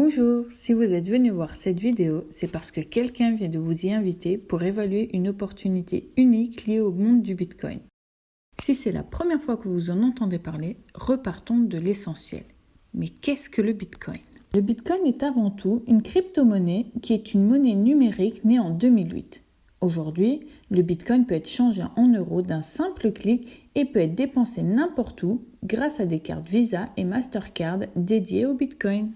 Bonjour, si vous êtes venu voir cette vidéo, c'est parce que quelqu'un vient de vous y inviter pour évaluer une opportunité unique liée au monde du Bitcoin. Si c'est la première fois que vous en entendez parler, repartons de l'essentiel. Mais qu'est-ce que le Bitcoin? Le Bitcoin est avant tout une crypto-monnaie qui est une monnaie numérique née en 2008. Aujourd'hui, le Bitcoin peut être changé en euros d'un simple clic et peut être dépensé n'importe où grâce à des cartes Visa et Mastercard dédiées au Bitcoin.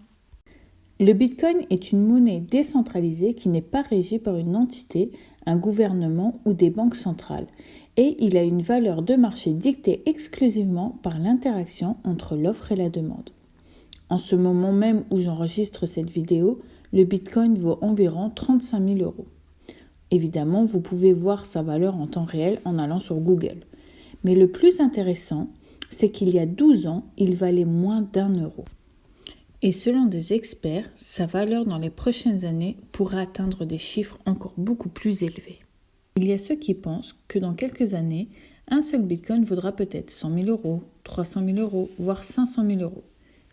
Le Bitcoin est une monnaie décentralisée qui n'est pas régie par une entité, un gouvernement ou des banques centrales, et il a une valeur de marché dictée exclusivement par l'interaction entre l'offre et la demande. En ce moment même où j'enregistre cette vidéo, le Bitcoin vaut environ 35 000 euros. Évidemment, vous pouvez voir sa valeur en temps réel en allant sur Google. Mais le plus intéressant, c'est qu'il y a 12 ans, il valait moins d'1 euro. Et selon des experts, sa valeur dans les prochaines années pourrait atteindre des chiffres encore beaucoup plus élevés. Il y a ceux qui pensent que dans quelques années, un seul Bitcoin vaudra peut-être 100 000 euros, 300 000 euros, voire 500 000 euros.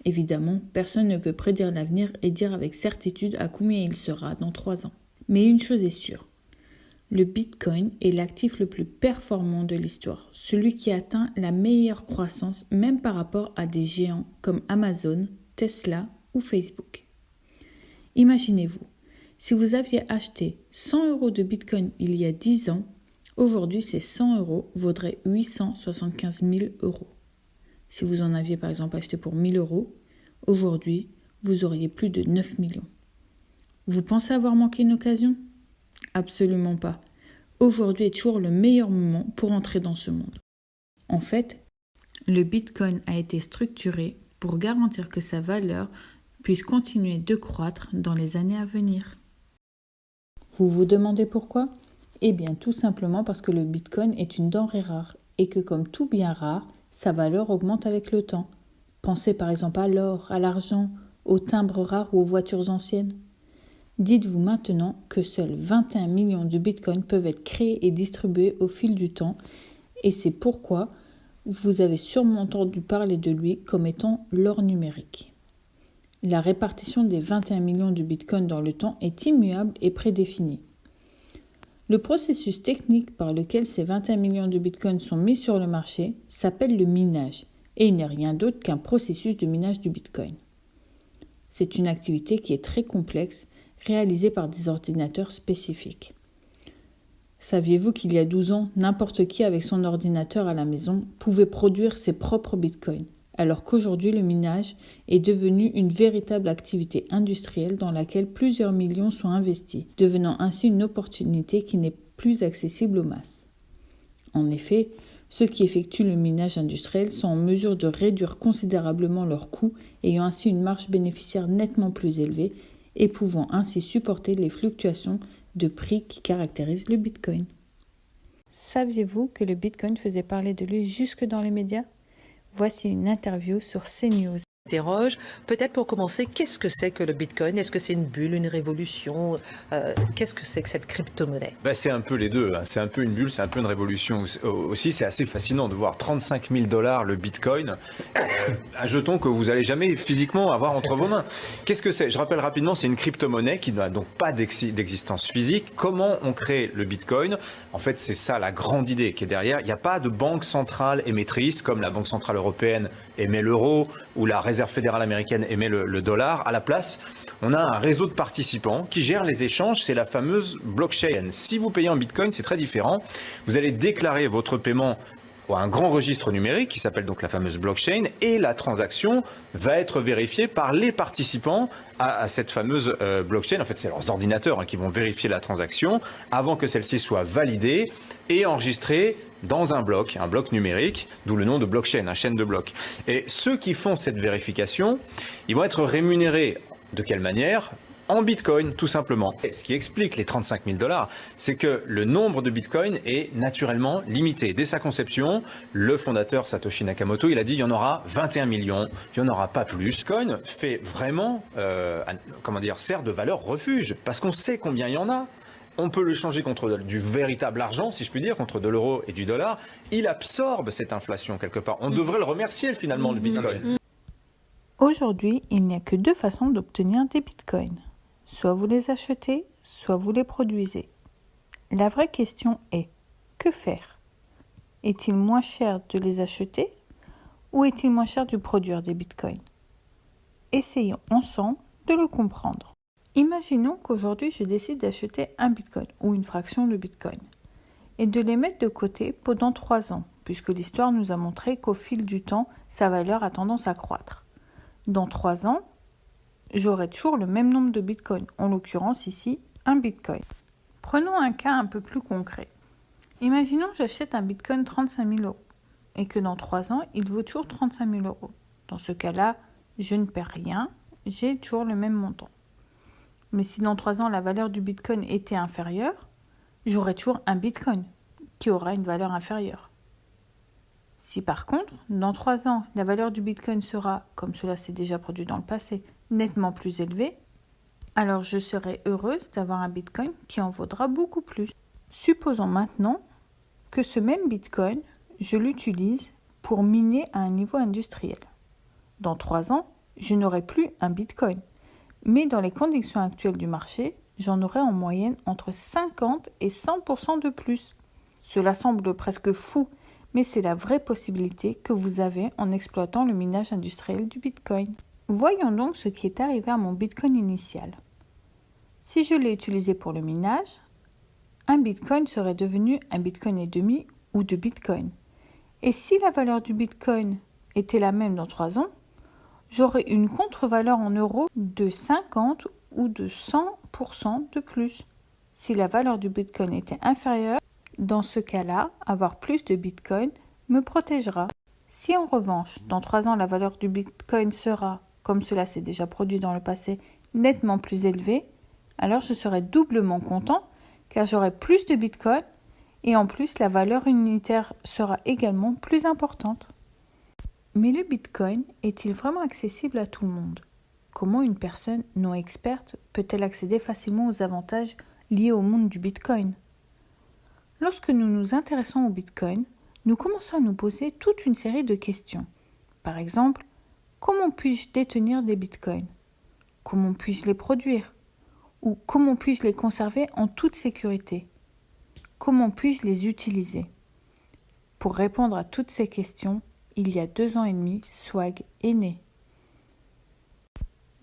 Évidemment, personne ne peut prédire l'avenir et dire avec certitude à combien il sera dans 3 ans. Mais une chose est sûre, le Bitcoin est l'actif le plus performant de l'histoire, celui qui atteint la meilleure croissance même par rapport à des géants comme Amazon, Tesla ou Facebook. Imaginez-vous, si vous aviez acheté 100 euros de Bitcoin il y a 10 ans, aujourd'hui ces 100 euros vaudraient 875 000 euros. Si vous en aviez par exemple acheté pour 1000 euros, aujourd'hui vous auriez plus de 9 millions. Vous pensez avoir manqué une occasion ? Absolument pas. Aujourd'hui est toujours le meilleur moment pour entrer dans ce monde. En fait, le Bitcoin a été structuré pour garantir que sa valeur puisse continuer de croître dans les années à venir. Vous vous demandez pourquoi ? Eh bien, tout simplement parce que le Bitcoin est une denrée rare et que comme tout bien rare, sa valeur augmente avec le temps. Pensez par exemple à l'or, à l'argent, aux timbres rares ou aux voitures anciennes. Dites-vous maintenant que seuls 21 millions de bitcoins peuvent être créés et distribués au fil du temps, et c'est pourquoi vous avez sûrement entendu parler de lui comme étant l'or numérique. La répartition des 21 millions de bitcoins dans le temps est immuable et prédéfinie. Le processus technique par lequel ces 21 millions de bitcoins sont mis sur le marché s'appelle le minage, et il n'est rien d'autre qu'un processus de minage du bitcoin. C'est une activité qui est très complexe, réalisée par des ordinateurs spécifiques. Saviez-vous qu'il y a 12 ans, n'importe qui avec son ordinateur à la maison pouvait produire ses propres bitcoins, alors qu'aujourd'hui le minage est devenu une véritable activité industrielle dans laquelle plusieurs millions sont investis, devenant ainsi une opportunité qui n'est plus accessible aux masses. En effet, ceux qui effectuent le minage industriel sont en mesure de réduire considérablement leurs coûts, ayant ainsi une marge bénéficiaire nettement plus élevée et pouvant ainsi supporter les fluctuations de prix qui caractérisent le Bitcoin. Saviez-vous que le Bitcoin faisait parler de lui jusque dans les médias ? Voici une interview sur CNews. Peut-être pour commencer, qu'est-ce que c'est que le Bitcoin? Est-ce que c'est une bulle, une révolution? Qu'est-ce que c'est que cette crypto-monnaie? C'est un peu les deux. C'est un peu une bulle, c'est un peu une révolution aussi. C'est assez fascinant de voir 35 000 $ le Bitcoin, un jeton que vous n'allez jamais physiquement avoir entre vos mains. Qu'est-ce que c'est? Je rappelle rapidement, c'est une crypto-monnaie qui n'a donc pas d'existence physique. Comment on crée le Bitcoin? En fait, c'est ça la grande idée qui est derrière. Il n'y a pas de banque centrale émettrice comme la Banque centrale européenne émet l'euro ou la Réserve fédérale américaine émet le dollar. À la place, on a un réseau de participants qui gèrent les échanges. C'est la fameuse blockchain. Si vous payez en Bitcoin, c'est très différent. Vous allez déclarer votre paiement à un grand registre numérique qui s'appelle donc la fameuse blockchain et la transaction va être vérifiée par les participants à cette fameuse blockchain. En fait, c'est leurs ordinateurs qui vont vérifier la transaction avant que celle-ci soit validée et enregistrée dans un bloc numérique, d'où le nom de blockchain, chaîne de blocs. Et ceux qui font cette vérification, ils vont être rémunérés de quelle manière ? En Bitcoin, tout simplement. Et ce qui explique les 35 000 $, c'est que le nombre de Bitcoin est naturellement limité. Dès sa conception, le fondateur Satoshi Nakamoto, il a dit il y en aura 21 millions, il n'y en aura pas plus. Bitcoin fait vraiment, sert de valeur refuge, parce qu'on sait combien il y en a. On peut le changer contre du véritable argent, si je puis dire, contre de l'euro et du dollar. Il absorbe cette inflation quelque part. On devrait le remercier finalement, le Bitcoin. Aujourd'hui, il n'y a que 2 façons d'obtenir des bitcoins. Soit vous les achetez, soit vous les produisez. La vraie question est, que faire? Est-il moins cher de les acheter ou est-il moins cher de produire des bitcoins? Essayons ensemble de le comprendre. Imaginons qu'aujourd'hui je décide d'acheter un bitcoin ou une fraction de bitcoin et de les mettre de côté pendant 3 ans, puisque l'histoire nous a montré qu'au fil du temps, sa valeur a tendance à croître. Dans 3 ans, j'aurai toujours le même nombre de bitcoins, en l'occurrence ici, un bitcoin. Prenons un cas un peu plus concret. Imaginons que j'achète un bitcoin 35 000 euros et que dans 3 ans, il vaut toujours 35 000 euros. Dans ce cas-là, je ne perds rien, j'ai toujours le même montant. Mais si dans 3 ans, la valeur du bitcoin était inférieure, j'aurai toujours un bitcoin qui aura une valeur inférieure. Si par contre, dans 3 ans, la valeur du bitcoin sera, comme cela s'est déjà produit dans le passé, nettement plus élevée, alors je serai heureuse d'avoir un bitcoin qui en vaudra beaucoup plus. Supposons maintenant que ce même bitcoin, je l'utilise pour miner à un niveau industriel. Dans 3 ans, je n'aurai plus un bitcoin, mais dans les conditions actuelles du marché, j'en aurai en moyenne entre 50 et 100% de plus. Cela semble presque fou, mais c'est la vraie possibilité que vous avez en exploitant le minage industriel du bitcoin. Voyons donc ce qui est arrivé à mon bitcoin initial. Si je l'ai utilisé pour le minage, un bitcoin serait devenu un bitcoin et demi ou 2 bitcoins. Et si la valeur du bitcoin était la même dans 3 ans, j'aurais une contre-valeur en euros de 50 ou de 100% de plus. Si la valeur du bitcoin était inférieure, dans ce cas-là, avoir plus de bitcoin me protégera. Si en revanche, dans 3 ans, la valeur du bitcoin sera, comme cela s'est déjà produit dans le passé, nettement plus élevée, alors je serai doublement content car j'aurai plus de bitcoin et en plus la valeur unitaire sera également plus importante. Mais le bitcoin est-il vraiment accessible à tout le monde? Comment une personne non experte peut-elle accéder facilement aux avantages liés au monde du bitcoin? Lorsque nous nous intéressons au bitcoin, nous commençons à nous poser toute une série de questions. Par exemple, comment puis-je détenir des bitcoins? Comment puis-je les produire? Ou comment puis-je les conserver en toute sécurité? Comment puis-je les utiliser? Pour répondre à toutes ces questions, il y a 2 ans et demi, Swag est né.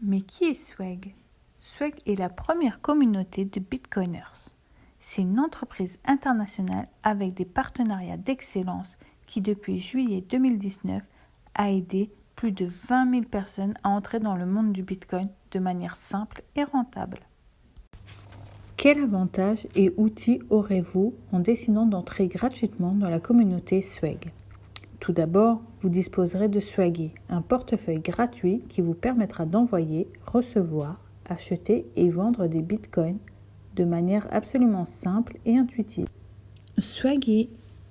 Mais qui est Swag? Swag est la première communauté de bitcoiners. C'est une entreprise internationale avec des partenariats d'excellence qui, depuis juillet 2019, a aidé plus de 20 000 personnes à entrer dans le monde du bitcoin de manière simple et rentable. Quel avantage et outils aurez-vous en décidant d'entrer gratuitement dans la communauté Swag? Tout d'abord, vous disposerez de Swaggy, un portefeuille gratuit qui vous permettra d'envoyer, recevoir, acheter et vendre des bitcoins de manière absolument simple et intuitive. Swaggy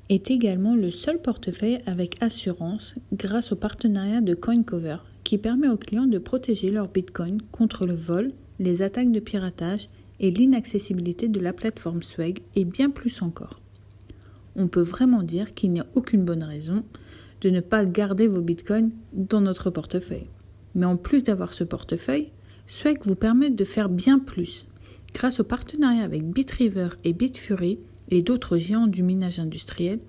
est également le seul portefeuille avec assurance grâce au partenariat de CoinCover qui permet aux clients de protéger leurs bitcoins contre le vol, les attaques de piratage et l'inaccessibilité de la plateforme Swag et bien plus encore. On peut vraiment dire qu'il n'y a aucune bonne raison de ne pas garder vos bitcoins dans notre portefeuille. Mais en plus d'avoir ce portefeuille, Swag vous permet de faire bien plus. Grâce au partenariat avec Bitriver et Bitfury et d'autres géants du minage industriel,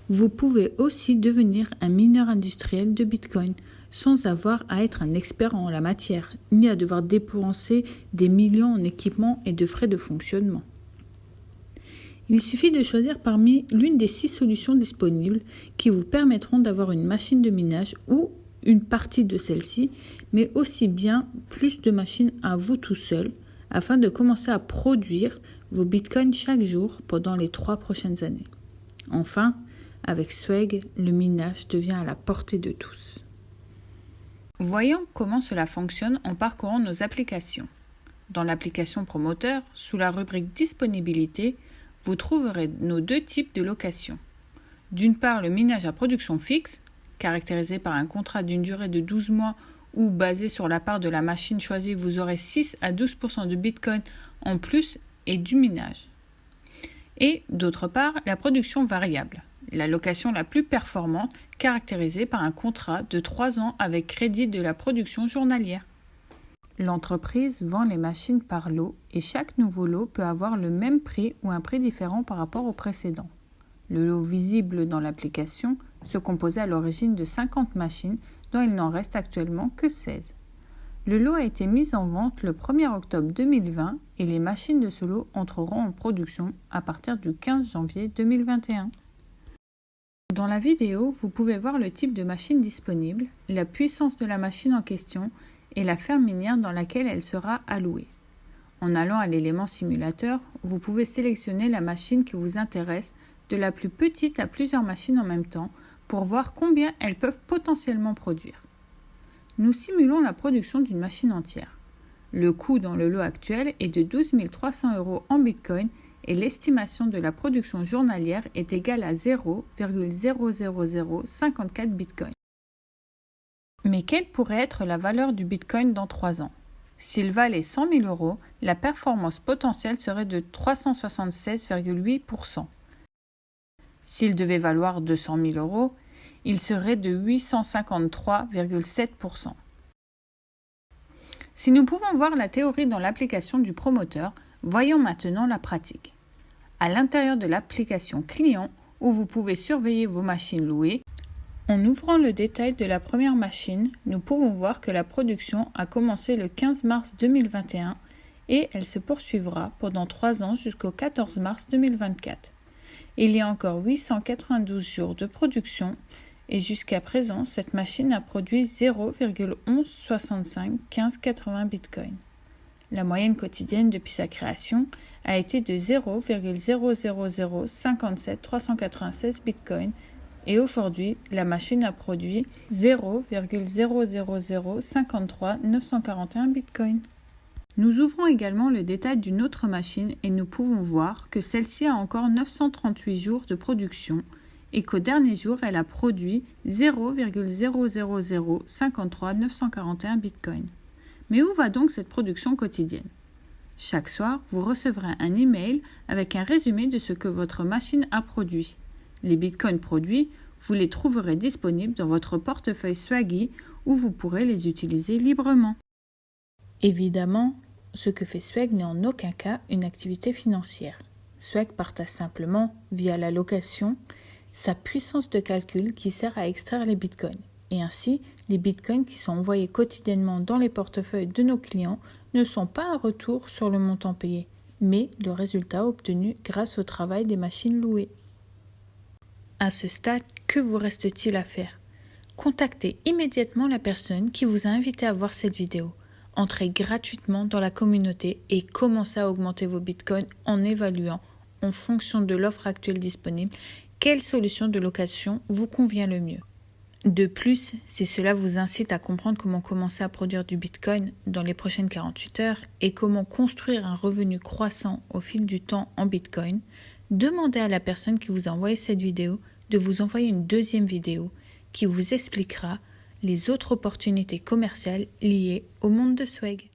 vous pouvez aussi devenir un mineur industriel de bitcoin sans avoir à être un expert en la matière, ni à devoir dépenser des millions en équipement et de frais de fonctionnement. Il suffit de choisir parmi l'une des 6 solutions disponibles qui vous permettront d'avoir une machine de minage ou une partie de celle-ci, mais aussi bien plus de machines à vous tout seul, afin de commencer à produire vos bitcoins chaque jour pendant les 3 prochaines années. Enfin, avec Swag, le minage devient à la portée de tous. Voyons comment cela fonctionne en parcourant nos applications. Dans l'application promoteur, sous la rubrique Disponibilité, vous trouverez nos 2 types de location. D'une part, le minage à production fixe, caractérisé par un contrat d'une durée de 12 mois où, basé sur la part de la machine choisie, vous aurez 6 à 12% de bitcoin en plus et du minage. Et d'autre part, la production variable. la location la plus performante, caractérisée par un contrat de 3 ans avec crédit de la production journalière. L'entreprise vend les machines par lot et chaque nouveau lot peut avoir le même prix ou un prix différent par rapport au précédent. Le lot visible dans l'application se composait à l'origine de 50 machines dont il n'en reste actuellement que 16. Le lot a été mis en vente le 1er octobre 2020 et les machines de ce lot entreront en production à partir du 15 janvier 2021. Dans la vidéo, vous pouvez voir le type de machine disponible, la puissance de la machine en question et la ferme minière dans laquelle elle sera allouée. En allant à l'élément simulateur, vous pouvez sélectionner la machine qui vous intéresse, de la plus petite à plusieurs machines en même temps, pour voir combien elles peuvent potentiellement produire. Nous simulons la production d'une machine entière. Le coût dans le lot actuel est de 12 300 € en Bitcoin et l'estimation de la production journalière est égale à 0,00054 Bitcoin. Mais quelle pourrait être la valeur du Bitcoin dans 3 ans? S'il valait 100 000 €, la performance potentielle serait de 376,8%. S'il devait valoir 200 000 €, il serait de 853,7%. Si nous pouvons voir la théorie dans l'application du promoteur, voyons maintenant la pratique. À l'intérieur de l'application client, où vous pouvez surveiller vos machines louées, en ouvrant le détail de la première machine, nous pouvons voir que la production a commencé le 15 mars 2021 et elle se poursuivra pendant 3 ans jusqu'au 14 mars 2024. Il y a encore 892 jours de production et jusqu'à présent, cette machine a produit 0,11651580 Bitcoin. La moyenne quotidienne depuis sa création a été de 0,00057396 Bitcoin et aujourd'hui, la machine a produit 0,00053941 Bitcoin. Nous ouvrons également le détail d'une autre machine et nous pouvons voir que celle-ci a encore 938 jours de production et qu'au dernier jour, elle a produit 0,00053941 Bitcoin. Mais où va donc cette production quotidienne? Chaque soir, vous recevrez un email avec un résumé de ce que votre machine a produit. Les bitcoins produits, vous les trouverez disponibles dans votre portefeuille Swaggy où vous pourrez les utiliser librement. Évidemment, ce que fait Swag n'est en aucun cas une activité financière. Swag partage simplement, via la location, sa puissance de calcul qui sert à extraire les bitcoins. Et ainsi, les bitcoins qui sont envoyés quotidiennement dans les portefeuilles de nos clients ne sont pas un retour sur le montant payé, mais le résultat obtenu grâce au travail des machines louées. À ce stade, que vous reste-t-il à faire? Contactez immédiatement la personne qui vous a invité à voir cette vidéo. Entrez gratuitement dans la communauté et commencez à augmenter vos bitcoins en évaluant, en fonction de l'offre actuelle disponible, quelle solution de location vous convient le mieux. De plus, si cela vous incite à comprendre comment commencer à produire du Bitcoin dans les prochaines 48 heures et comment construire un revenu croissant au fil du temps en Bitcoin, demandez à la personne qui vous a envoyé cette vidéo de vous envoyer une deuxième vidéo qui vous expliquera les autres opportunités commerciales liées au monde de Swag.